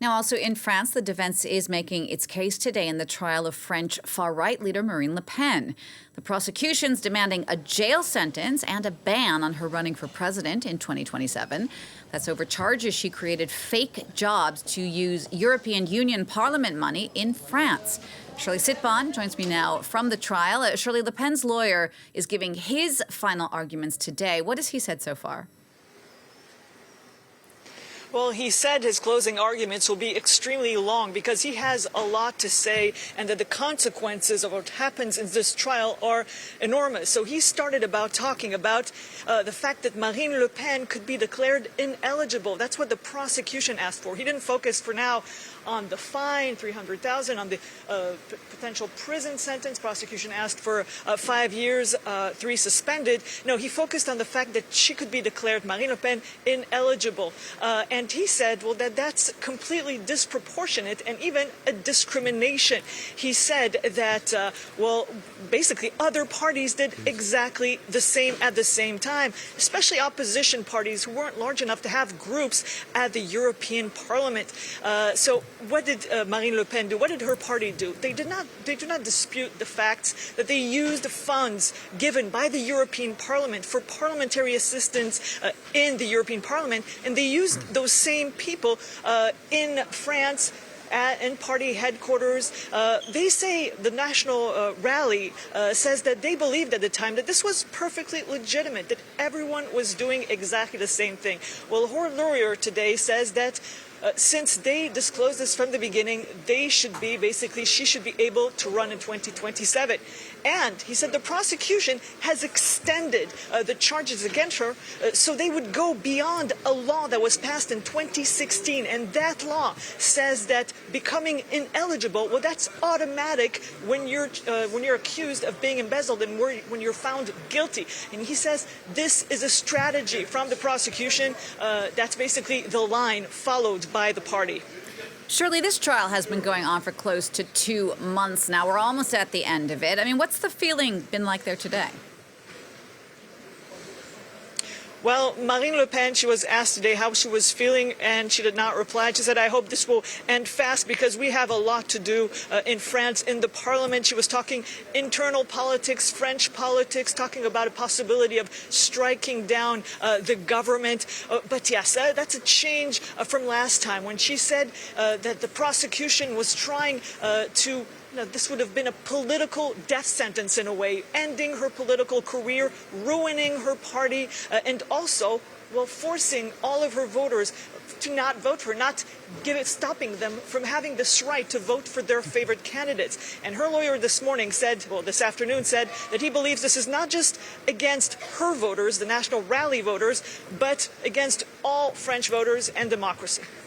Now, also in France, the defense is making its case today in the trial of French far-right leader Marine Le Pen. The prosecution's demanding a jail sentence and a ban on her running for president in 2027. That's over charges she created fake jobs to use European Union Parliament money in France. Shirley Sitbon joins me now from the trial. Shirley, Le Pen's lawyer is giving his final arguments today. What has he said so far? Well, he said his closing arguments will be extremely long because he has a lot to say and that the consequences of what happens in this trial are enormous. So he started talking about the fact that Marine Le Pen could be declared ineligible. That's what the prosecution asked for. He didn't focus for now on the fine, $300,000, on the potential prison sentence. Prosecution asked for 5 years, 3 suspended. No, he focused on the fact that she could be declared, Marine Le Pen, ineligible. And he said, well, that's completely disproportionate and even a discrimination. He said that, well, basically other parties did exactly the same at the same time, especially opposition parties who weren't large enough to have groups at the European Parliament. So what did Marine Le Pen do? What did her party do? They do not dispute the facts that they used funds given by the European Parliament for parliamentary assistance in the European Parliament, and they used those same people in France in party headquarters. They say the national rally says that they believed at the time that this was perfectly legitimate, that everyone was doing exactly the same thing. Well, her lawyer today says that since they disclosed this from the beginning, she should be able to run in 2027. And he said the prosecution has extended the charges against her so they would go beyond a law that was passed in 2016. And that law says that becoming ineligible, well, that's automatic when you're accused of being embezzled and when you're found guilty. And he says this is a strategy from the prosecution. That's basically the line followed by the party. Shirley, this trial has been going on for close to 2 months now. We're almost at the end of it. I mean, what's the feeling been like there today? Well, Marine Le Pen, she was asked today how she was feeling, and she did not reply. She said, I hope this will end fast because we have a lot to do in France, in the parliament. She was talking internal politics, French politics, talking about a possibility of striking down the government. But yes, that's a change from last time when she said that the prosecution was trying to this would have been a political death sentence in a way, ending her political career, ruining her party, and also, well, forcing all of her voters to not vote for her, stopping them from having this right to vote for their favorite candidates. And her lawyer this afternoon said that he believes this is not just against her voters, the National Rally voters, but against all French voters and democracy.